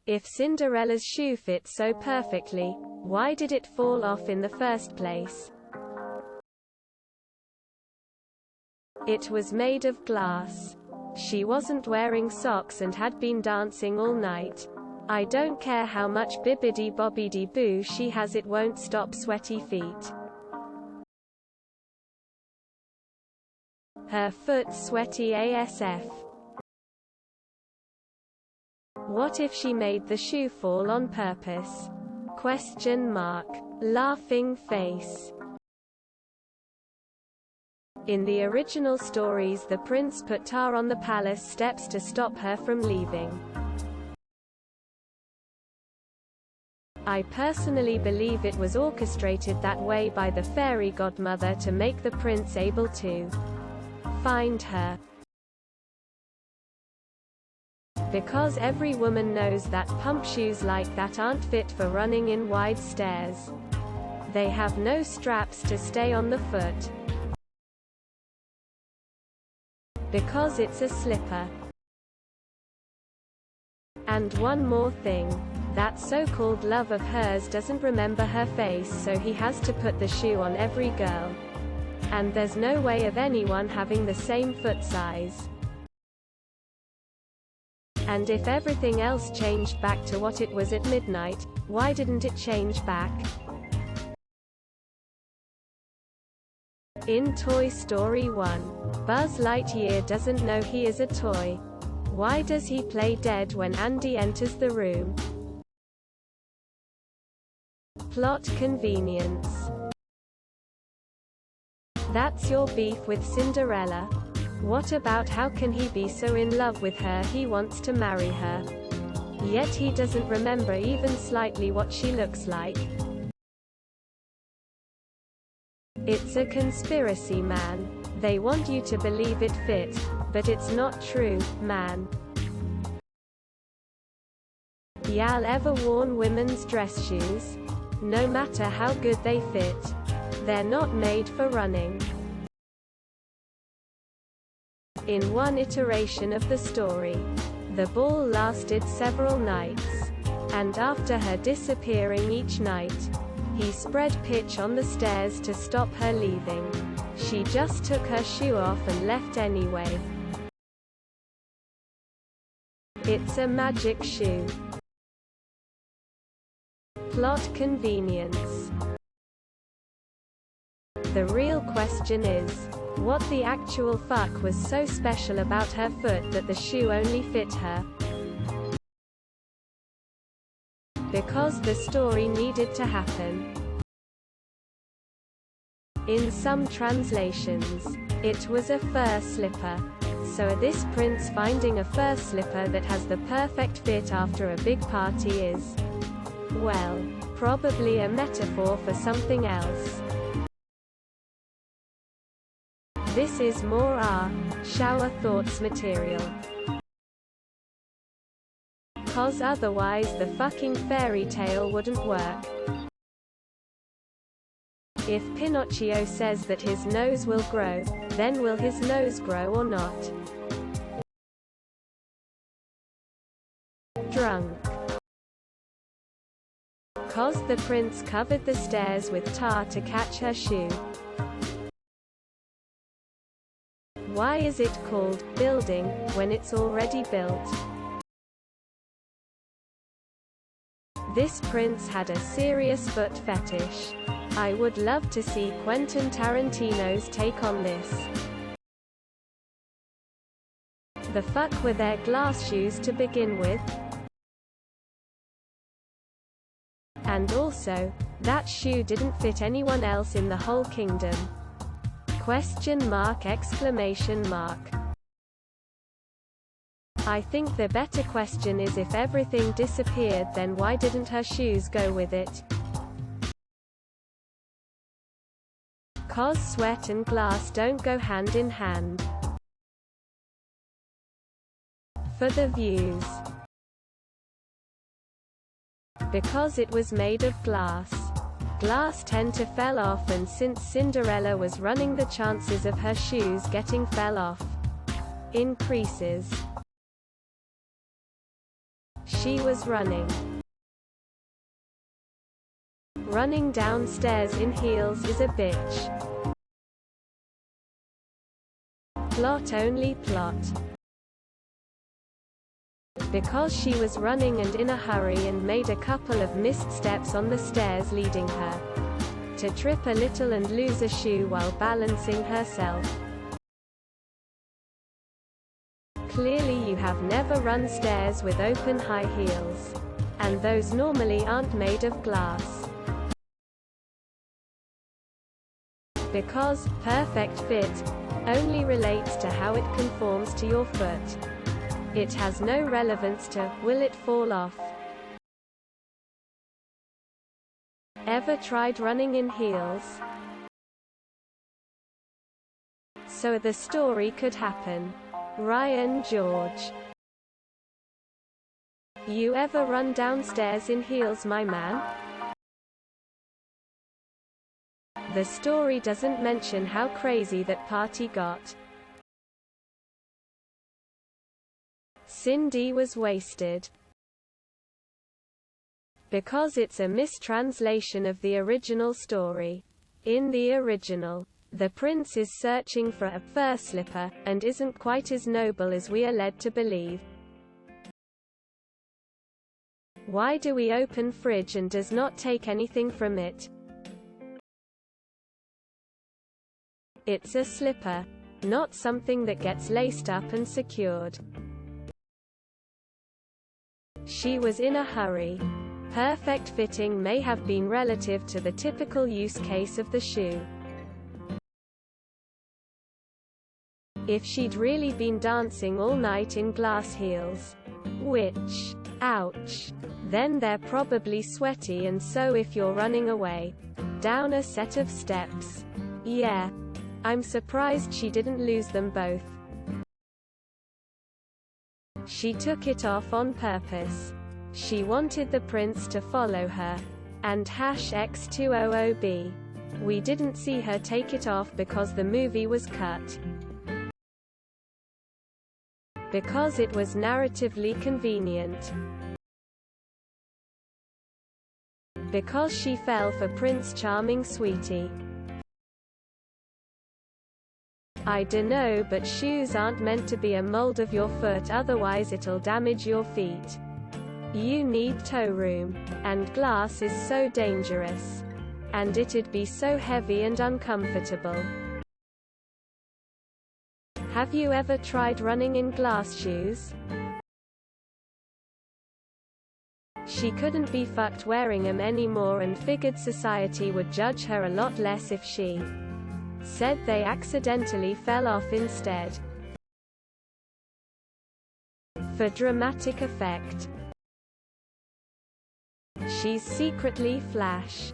If Cinderella's shoe fit so perfectly, why did it fall off in the first place? It was made of glass. She wasn't wearing socks and had been dancing all night. I don't care how much bibbidi-bobbidi-boo she has, it won't stop sweaty feet. Her foot sweaty ASF. What if she made the shoe fall on purpose? Question mark. Laughing face. In the original stories, the prince put tar on the palace steps to stop her from leaving. I personally believe it was orchestrated that way by the fairy godmother to make the prince able to find her. Because every woman knows that pump shoes like that aren't fit for running in wide stairs. They have no straps to stay on the foot. Because it's a slipper. And one more thing. That so-called love of hers doesn't remember her face, so he has to put the shoe on every girl. And there's no way of anyone having the same foot size. And if everything else changed back to what it was at midnight, why didn't it change back? In Toy Story 1, Buzz Lightyear doesn't know he is a toy. Why does he play dead when Andy enters the room? Plot convenience. That's your beef with Cinderella? What about how can he be so in love with her he wants to marry her? Yet he doesn't remember even slightly what she looks like. It's a conspiracy, man. They want you to believe it fit, but it's not true, man. Y'all ever worn women's dress shoes? No matter how good they fit, they're not made for running. In one iteration of the story, the ball lasted several nights, and after her disappearing each night, he spread pitch on the stairs to stop her leaving. She just took her shoe off and left anyway. It's a magic shoe. Plot convenience. The real question is, what the actual fuck was so special about her foot that the shoe only fit her? Because the story needed to happen. In some translations, it was a fur slipper. So this prince finding a fur slipper that has the perfect fit after a big party is, well, probably a metaphor for something else. This is more our shower thoughts material. 'Cause otherwise the fucking fairy tale wouldn't work. If Pinocchio says that his nose will grow, then will his nose grow or not? Drunk. 'Cause the prince covered the stairs with tar to catch her shoe. Why is it called building when it's already built? This prince had a serious foot fetish. I would love to see Quentin Tarantino's take on this. The fuck were their glass shoes to begin with? And also, that shoe didn't fit anyone else in the whole kingdom. Question mark, exclamation mark. I think the better question is, if everything disappeared, then why didn't her shoes go with it? 'Cause sweat and glass don't go hand in hand. For the views. Because it was made of glass. Glass tend to fell off, and since Cinderella was running, the chances of her shoes getting fell off increases. She was running. Running downstairs in heels is a bitch. Plot only plot. Because she was running and in a hurry and made a couple of missed steps on the stairs, leading her to trip a little and lose a shoe while balancing herself. Clearly you have never run stairs with open high heels. And those normally aren't made of glass. Because perfect fit only relates to how it conforms to your foot. It has no relevance to will it fall off. Ever tried running in heels? So the story could happen. Ryan George. You ever run downstairs in heels, my man? The story doesn't mention how crazy that party got. Cindy was wasted. Because it's a mistranslation of the original story. In the original, the prince is searching for a fur slipper, and isn't quite as noble as we are led to believe. Why do we open fridge and does not take anything from it? It's a slipper, not something that gets laced up and secured. She was in a hurry. Perfect fitting may have been relative to the typical use case of the shoe. If she'd really been dancing all night in glass heels, which, ouch, then they're probably sweaty, and so if you're running away down a set of steps, yeah, I'm surprised she didn't lose them both. She took it off on purpose. She wanted the prince to follow her. And #X200B. We didn't see her take it off because the movie was cut. Because it was narratively convenient. Because she fell for Prince Charming Sweetie. I dunno, but shoes aren't meant to be a mold of your foot, otherwise it'll damage your feet. You need toe room. And glass is so dangerous. And it'd be so heavy and uncomfortable. Have you ever tried running in glass shoes? She couldn't be fucked wearing them anymore and figured society would judge her a lot less if she said they accidentally fell off instead. For dramatic effect. She's secretly Flash.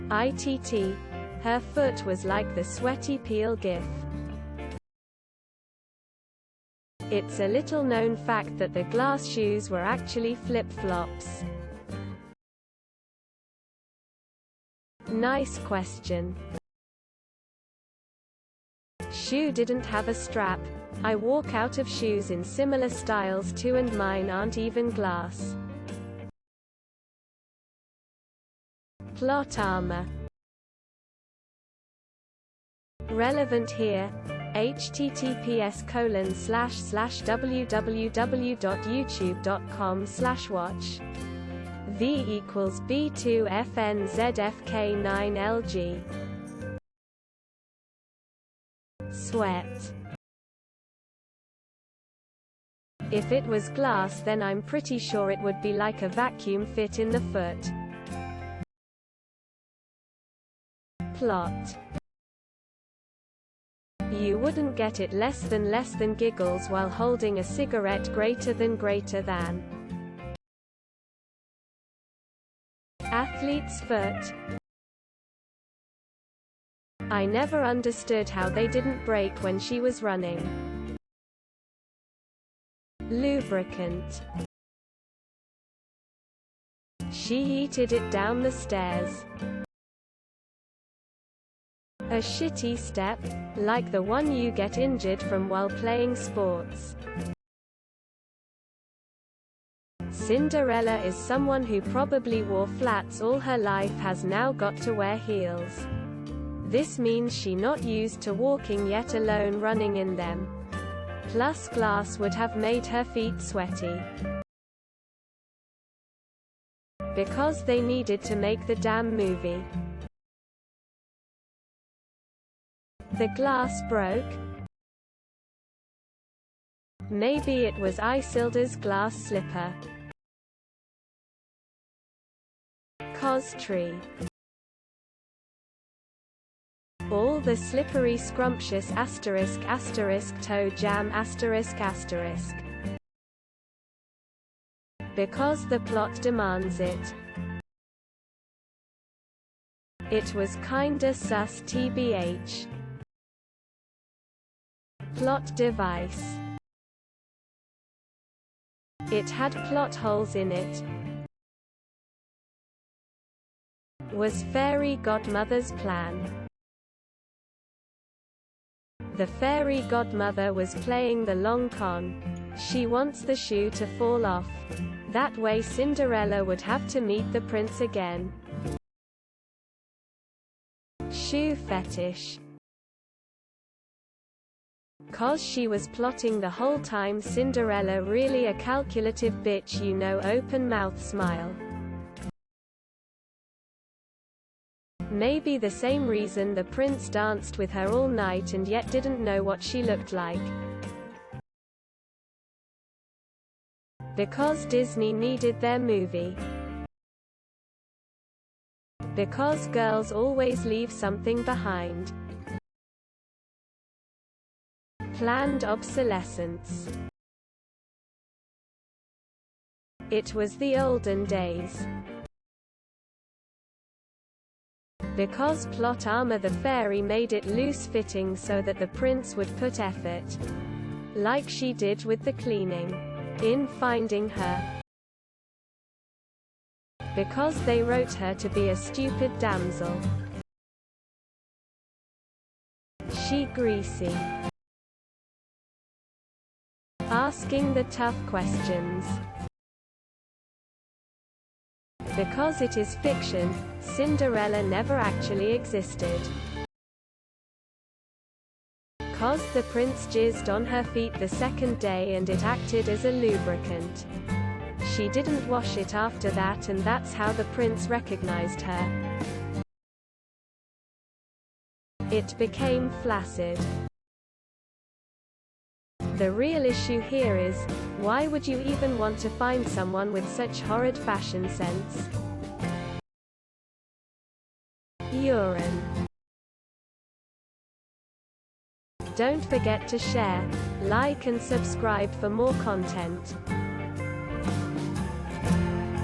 ITT. Her foot was like the sweaty peel gif. It's a little known fact that the glass shoes were actually flip-flops. Nice question. Shoe didn't have a strap. I walk out of shoes in similar styles too, and mine aren't even glass. Plot armor. Relevant here. https://www.youtube.com/watch v = b2fnzfk9lg. Sweat. If it was glass, then I'm pretty sure it would be like a vacuum fit in the foot. Plot. You wouldn't get it less than giggles while holding a cigarette greater than. Athlete's foot. I never understood how they didn't break when she was running. Lubricant. She yeeted it down the stairs. A shitty step, like the one you get injured from while playing sports. Cinderella is someone who probably wore flats all her life has now got to wear heels. This means she not used to walking yet alone running in them. Plus glass would have made her feet sweaty. Because they needed to make the damn movie. The glass broke? Maybe it was Isilda's glass slipper. Cos tree. All the slippery scrumptious toe jam ***. Because the plot demands it. It was kinda sus tbh. Plot device. It had plot holes in it. Was fairy godmother's plan. The fairy godmother was playing the long con. She wants the shoe to fall off. That way Cinderella would have to meet the prince again. Shoe fetish. 'Cause she was plotting the whole time. Cinderella really a calculative bitch, you know, open mouth smile. Maybe the same reason the prince danced with her all night and yet didn't know what she looked like. Because Disney needed their movie. Because girls always leave something behind. Planned obsolescence. It was the olden days. Because plot armor. The fairy made it loose-fitting so that the prince would put effort. Like she did with the cleaning. In finding her. Because they wrote her to be a stupid damsel. She greasy. Asking the tough questions. Because it is fiction, Cinderella never actually existed. 'Cause the prince jizzed on her feet the second day and it acted as a lubricant. She didn't wash it after that, and that's how the prince recognized her. It became flaccid. The real issue here is, why would you even want to find someone with such horrid fashion sense? Urine. Don't forget to share, like and subscribe for more content.